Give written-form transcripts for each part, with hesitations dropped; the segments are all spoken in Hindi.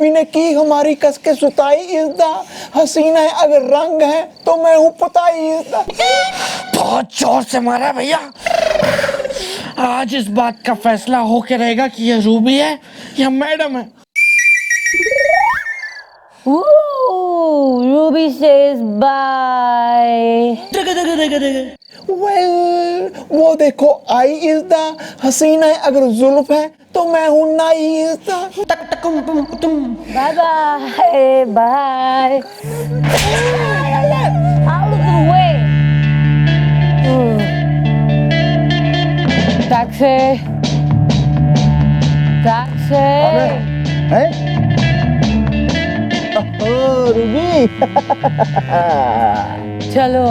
रूबी ने की हमारी कस के सुताई इज़दा, हसीना है अगर रंग है तो मैं हूँ पुताई इज़दा। बहुत जोर से मारा भैया। आज इस बात का फैसला होके रहेगा कि ये रूबी है या मैडम है। Ruby says bye. वेल वो देखो आई इज़दा, हसीना है अगर जुल्फ है तो मैं हूँ नाई इज़दा। Bye bye bye. Out of the way. Taxi. Taxi. हैं? Oh, Ruby. चलो।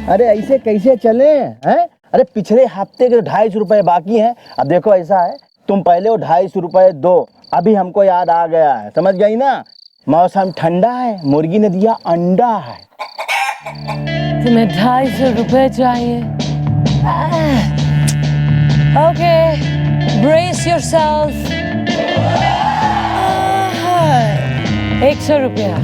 अरे ऐसे कैसे चले हैं? अरे पिछले हफ्ते के 250 रुपए बाकी हैं। अब देखो ऐसा है, तुम पहले वो 250 रुपए दो, अभी हमको याद आ गया है, समझ गई ना? मौसम ठंडा है, मुर्गी ने दिया अंडा है। तुम्हें 250 रुपए चाहिए? Okay, brace yourself. 100 रुपया।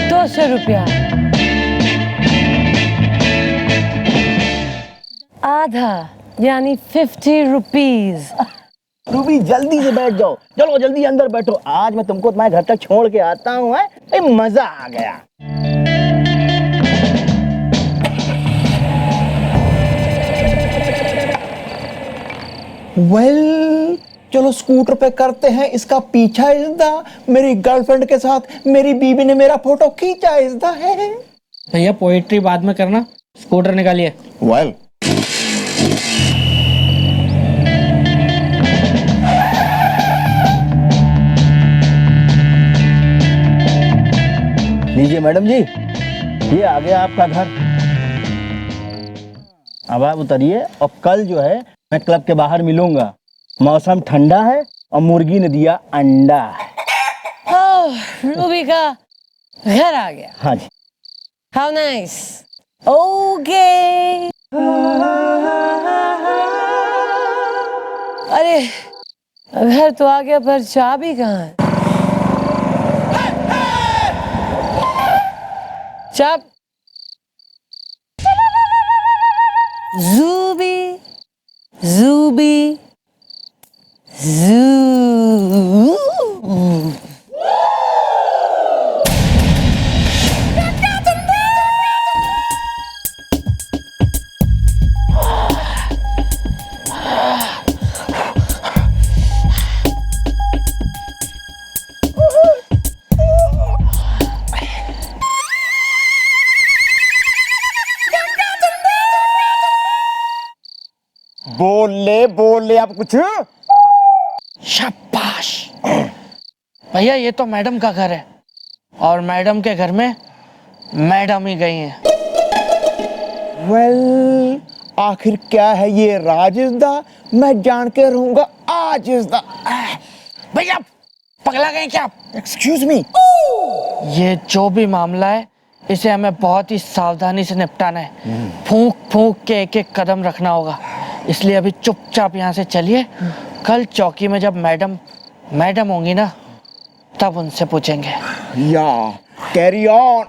200 रुपया। आधा यानी 50 रुपीज। रूबी जल्दी से बैठ जाओ, चलो जल्दी अंदर बैठो। आज मैं तुमको तुम्हारे घर तक छोड़ के आता हूँ, है मजा आ गया। वेल चलो स्कूटर पे करते हैं इसका पीछा इज़दा, मेरी गर्लफ्रेंड के साथ मेरी बीबी ने मेरा फोटो खींचा इज़दा है। भैया पोएट्री बाद में करना, स्कूटर निकालिए। वेल लीजिए मैडम जी, ये आ गया आपका घर। अब आप उतरिए और कल जो है मैं क्लब के बाहर मिलूंगा। मौसम ठंडा है और मुर्गी ने दिया अंडा है। रूबी का घर आ गया। हाँ जी। How nice. ओके। अरे घर तो आ गया पर चाबी कहाँ है? चाब। ज़ूबी ज़ूबी ज़ू। बोल ले आप कुछ। शाबाश। भैया ये तो मैडम का घर है और मैडम के घर में मैडम ही गई हैं। वेल आखिर क्या है ये राज इज़दा, मैं जान के रहूंगा आज इज़दा। भैया पगला गए क्या? Excuse me. ये जो भी मामला है इसे हमें बहुत ही सावधानी से निपटाना है। फूंक फूंक के एक एक कदम रखना होगा, इसलिए अभी चुपचाप यहाँ से चलिए। कल चौकी में जब मैडम होंगी ना तब उनसे पूछेंगे। या carry on.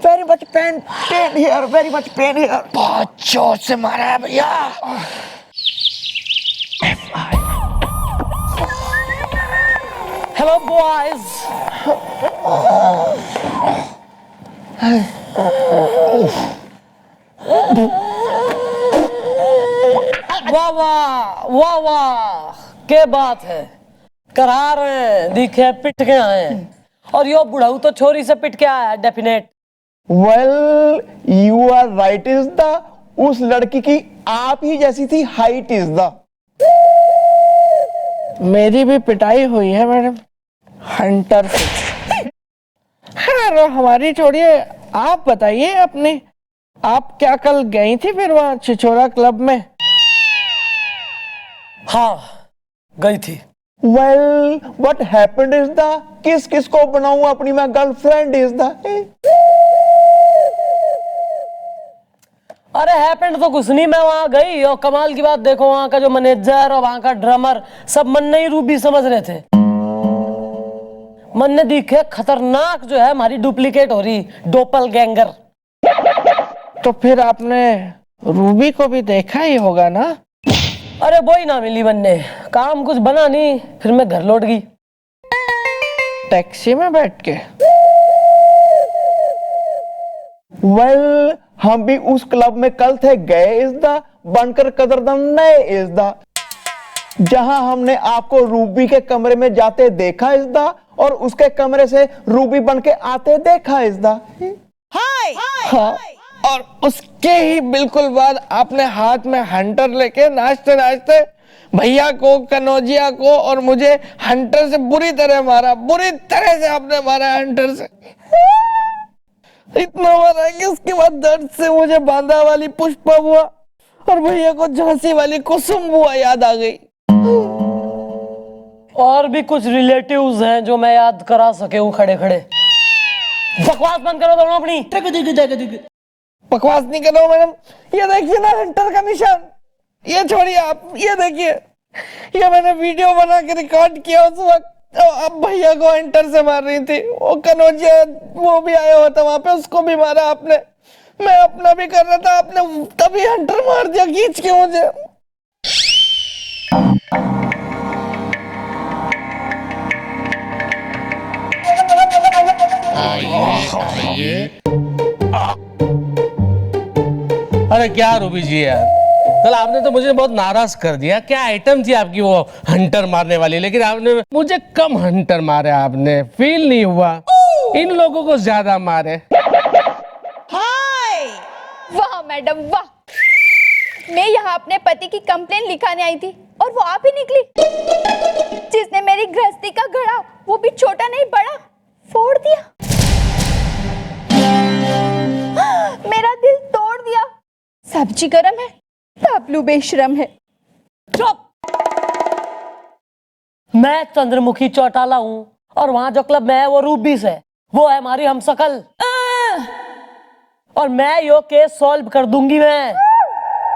Very much pain here, very much pain here. बहुत जोर से मारा है भैया। Hello boys. वाह वाह वाह वाह, क्या बात है। करा रहे हैं, दिखे पिट के आए हैं और यो बुढ़ाऊ तो छोरी से पिट के आया है definite. Well you are right इज़दा, उस लड़की की आप ही जैसी थी हाइट इज़दा। मेरी भी पिटाई हुई है मैडम, हंटर से। हाँ हमारी छोड़िए, आप बताइए अपनी, आप क्या कल गई थी फिर वहां छिछोरा क्लब में? हाँ गई थी। वेल व्हाट हैपेंड इज़दा, किस किस को बनाऊं अपनी मैं गर्लफ्रेंड इज़दा। अरे हैपेंड तो कुछ नहीं, मैं वहां गई और कमाल की बात देखो, वहां का जो मैनेजर और वहां का ड्रमर सब मन ने ही रूबी समझ रहे थे। मन ने दिखे खतरनाक जो है हमारी डुप्लीकेट हो रही, डोपलगैंगर। तो फिर आपने रूबी को भी देखा ही होगा ना? अरे वो ही ना मिली बनने, काम कुछ बना नहीं, फिर मैं घर लौट गई। टैक्सी में बैठ के? वेल हम भी उस क्लब में कल थे गए इज़दा, बनकर कदरदम नए इज़दा, जहां हमने आपको रूबी के कमरे में जाते देखा इज़दा और उसके कमरे से रूबी बन के आते देखा इज़दा। हाय हाँ, और उसके ही बिल्कुल बाद आपने हाथ में हंटर लेके नाचते नाचते भैया को, कनौजिया को और मुझे हंटर से बुरी तरह मारा, बुरी तरह से आपने मारा हंटर से, इतना मारा कि उसके बाद दर्द से मुझे बांदा वाली पुष्पा बुआ और भैया को झांसी वाली कुसुम बुआ याद आ गई। और भी कुछ रिलेटिव्स हैं जो मैं याद करा सके हूँ खड़े खड़े। बकवास बंद करो दोनों अपनी। बकवास नहीं कर रहा हूं मैडम, ये देखिए ना हंटर का निशान, ये छोड़िए आप, ये देखिए, ये मैंने वीडियो बना के रिकॉर्ड किया उस वक्त। तो अब भैया को हंटर से मार रही थी, वो कनौजिया वो भी आया हुआ था वहां पे, उसको भी मारा आपने। मैं अपना भी कर रहा था, आपने तभी हंटर मार दिया खींच के मुझे। अरे क्या रूबी जी यार, कल आपने तो मुझे बहुत नाराज कर दिया। क्या आइटम थी आपकी वो हंटर मारने वाली, लेकिन आपने मुझे कम हंटर मारे, आपने फील नहीं हुआ, इन लोगों को ज्यादा मारे। वाह मैडम वाह, मैं यहाँ अपने पति की कंप्लेन लिखाने आई थी और वो आप ही निकली, जिसने मेरी गृहस्थी का घड़ा, वो भी छोटा नहीं बड़ा, फोड़ दिया, मेरा दिल तोड़ दिया। सब्जी गरम है, तबलू बेशरम है। चुप! मैं चंद्रमुखी चौटाला हूँ और वहां जो क्लब में है वो रूबीस है, वो है हमारी हमशक्ल, और मैं यो केस सॉल्व कर दूंगी मैं,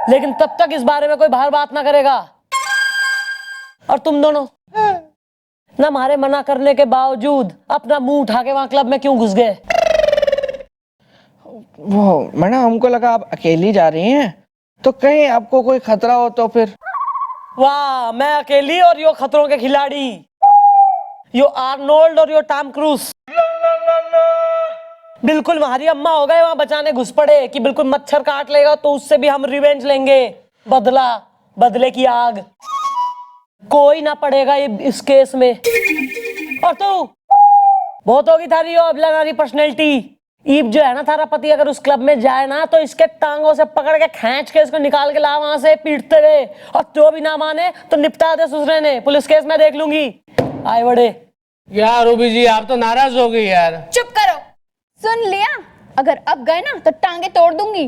लेकिन तब तक इस बारे में कोई बाहर बात ना करेगा। और तुम दोनों ना हमारे मना करने के बावजूद अपना मुंह उठा के वहां क्लब में क्यों घुस गए? वो मैडम हमको लगा आप अकेली जा रही हैं, तो कहीं आपको कोई खतरा हो तो फिर। वाह, मैं अकेली और यो खतरों के खिलाड़ी, यो आर्नोल्ड और यो टॉम क्रूज। बिल्कुल हमारी अम्मा हो गए वहां बचाने घुस पड़े कि बिल्कुल मच्छर काट लेगा तो उससे भी हम रिवेंज लेंगे, बदला, बदले की आग। कोई ना पड़ेगा ये इस केस में। और तू बहुत होगी थारी अब लगानी पर्सनैलिटी। ईब जो है ना थारा पति, अगर उस क्लब में जाए ना तो इसके टांगों से पकड़ के खींच के इसको निकाल के ला वहां से पीटते रहे, और जो भी ना माने तो निपटा दे ससुरे ने, पुलिस केस में देख लूंगी। आए बड़े। यार रूबी जी आप तो नाराज हो गई यार। चुप करो, सुन लिया, अगर अब गए ना तो टांगे तोड़ दूंगी।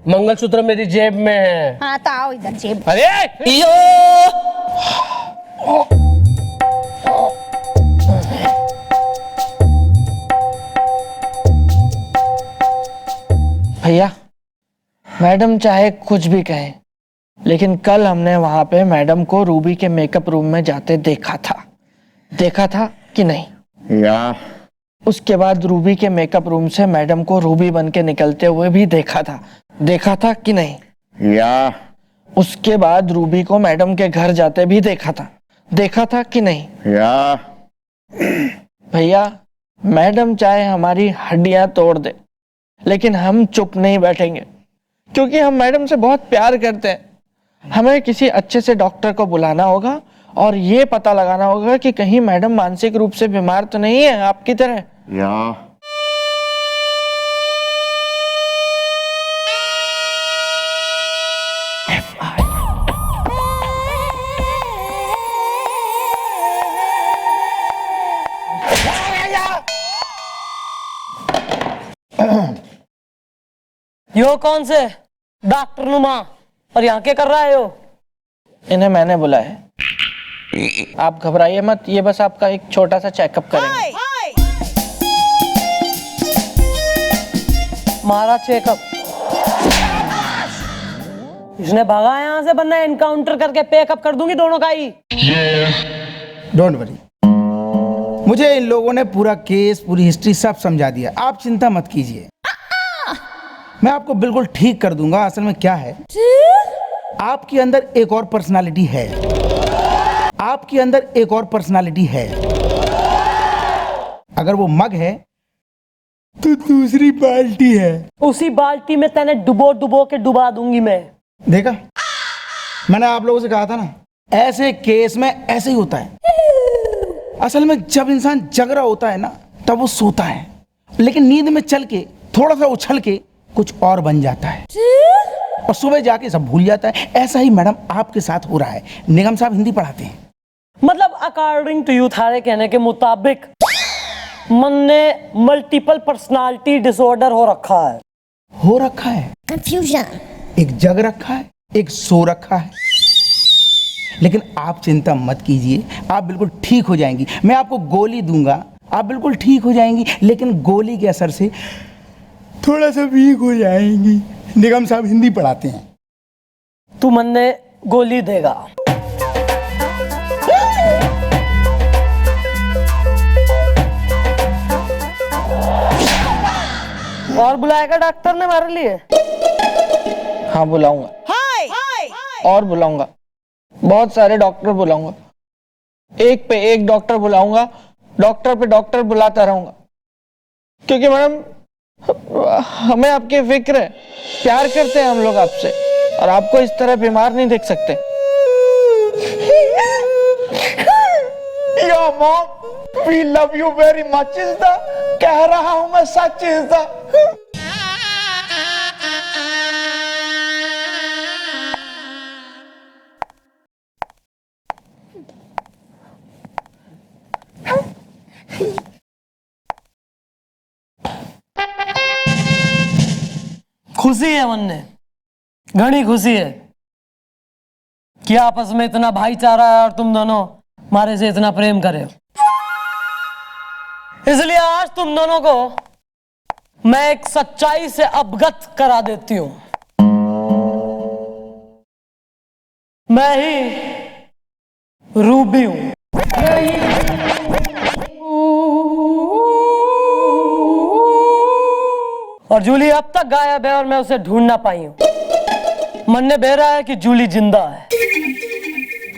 मंगलसूत्र मेरी जेब में है। हाँ तो आओ इधर जेब। अरे भैया, मैडम चाहे कुछ भी कहें, लेकिन कल हमने वहां पे मैडम को रूबी के मेकअप रूम में जाते देखा था कि नहीं? या उसके बाद रूबी के मेकअप रूम से मैडम को रूबी बन के निकलते हुए भी देखा था कि नहीं? या उसके बाद रूबी को मैडम के घर जाते भी देखा था कि नहीं? या भैया, मैडम चाहे हमारी हड्डियां तोड़ दे, लेकिन हम चुप नहीं बैठेंगे, क्योंकि हम मैडम से बहुत प्यार करते हैं। हमें किसी अच्छे से डॉक्टर को बुलाना होगा और ये पता लगाना होगा कि कहीं मैडम मानसिक रूप से बीमार तो नहीं है आपकी तरह। या यो कौन से डॉक्टर नुमा, और यहाँ क्या कर रहा है यो? इन्हें मैंने बुलाया है। आप घबराइए मत, ये बस आपका एक छोटा सा चेकअप करेंगे। मारा चेकअप? इसने भगा यहाँ से, वरना एनकाउंटर करके पैकअप कर दूंगी दोनों का ही। डोंट वरी, मुझे इन लोगों ने पूरा केस, पूरी हिस्ट्री सब समझा दिया, आप चिंता मत कीजिए। मैं आपको बिल्कुल ठीक कर दूंगा। असल में क्या है, आपके अंदर एक और पर्सनालिटी है, आपके अंदर एक और पर्सनालिटी है। अगर वो मग है तो दूसरी बाल्टी है। उसी बाल्टी में तेने डुबो डुबो के डुबा दूंगी मैं। देखा, मैंने आप लोगों से कहा था ना, ऐसे केस में ऐसे ही होता है। असल में जब इंसान जग रहा होता है ना, तब वो सोता है, लेकिन नींद में चल के थोड़ा सा उछल के कुछ और बन जाता है और सुबह जाके सब भूल जाता है। ऐसा ही मैडम आपके साथ हो रहा है। निगम साहब हिंदी पढ़ाते हैं। मतलब अकॉर्डिंग टू यू, थारे कहने के मुताबिक मन ने मल्टीपल पर्सनालिटी डिसऑर्डर हो रखा है। हो रखा है, कंफ्यूजन। एक जग रखा है, एक सो रखा है। लेकिन आप चिंता मत कीजिए, आप बिल्कुल ठीक हो जाएंगी। मैं आपको गोली दूंगा, आप बिल्कुल ठीक हो जाएंगी, लेकिन गोली के असर से थोड़ा सा वीक हो जाएंगी। निगम साहब हिंदी पढ़ाते हैं। तू मन ने गोली देगा। और बुलाएगा डॉक्टर ने हमारे लिए? हाँ बुलाऊंगा, और बुलाऊंगा, बहुत सारे डॉक्टर बुलाऊंगा, एक पे एक डॉक्टर बुलाऊंगा, डॉक्टर पे डॉक्टर बुलाता रहूंगा। क्योंकि मैडम हमें आपकी फिक्र है, प्यार करते हैं हम लोग आपसे, और आपको इस तरह बीमार नहीं देख सकते। Yo mom, we love you very much is the, कह रहा हूं मैं सच इज द। खुशी है मन ने, घनी खुशी है कि आपस में इतना भाईचारा है और तुम दोनों हमारे से इतना प्रेम करे हो। इसलिए आज तुम दोनों को मैं एक सच्चाई से अवगत करा देती हूं। मैं ही रूबी हूं। और जूली अब तक गायब है और मैं उसे ढूंढ ना पाई हूं। मन ने बह रहा है कि जूली जिंदा है,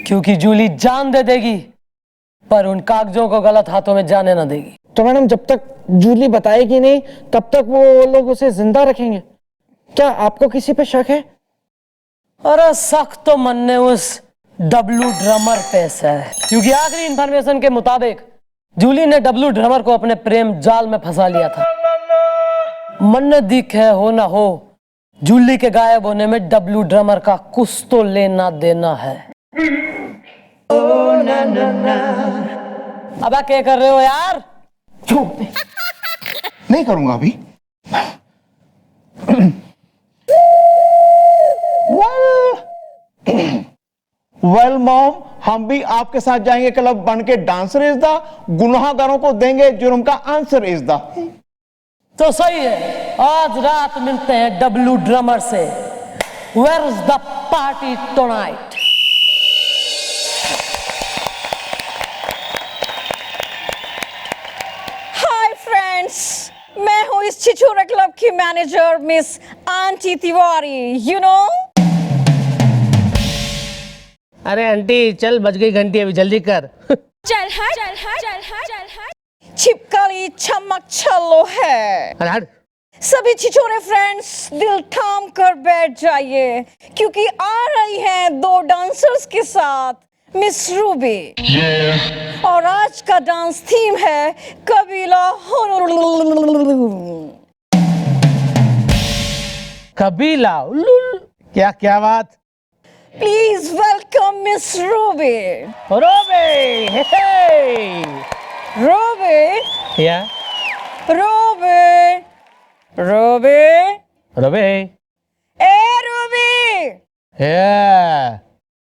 क्योंकि जूली जान दे देगी पर उन कागजों को गलत हाथों में जाने ना देगी। तो मैडम जब तक जूली बताएगी नहीं तब तक वो लोग उसे जिंदा रखेंगे? क्या आपको किसी पे शक है? अरे शक तो मन ने उस डब्लू ड्रमर पे है, क्योंकि आखिरी इंफॉर्मेशन के मुताबिक जूली ने डब्लू ड्रमर को अपने प्रेम जाल में फंसा लिया था। मन ने दिख है हो ना हो, जूली के गायब होने में डब्लू ड्रमर का कुछ तो लेना देना है। अब क्या कर रहे हो यार? नहीं करूंगा अभी। वेल मॉम, हम भी आपके साथ जाएंगे क्लब बन के। डांसर इज द, गुनाहगारों को देंगे जुर्म का आंसर इज द। तो सही है, आज रात मिलते हैं डब्लू ड्रमर से। Where is the party tonight? Hi friends, मैं हूँ इस छिछोरे क्लब की manager miss aunty Tiwari, you know. अरे आंटी चल, बज गई घंटी, अभी जल्दी कर। चल हट छिपकली चमक छल्लो है। अरे हट। सभी छिछोरे फ्रेंड्स दिल थाम कर बैठ जाइए, क्योंकि आ रही हैं दो डांसर्स के साथ मिस रूबी। और आज का डांस थीम है कबीला। कबीला उल्लुल। क्या क्या बात? Please welcome miss Ruby. रोबे, हे रूबी, या रूबी, रूबी, रोबे, ए रूबी। या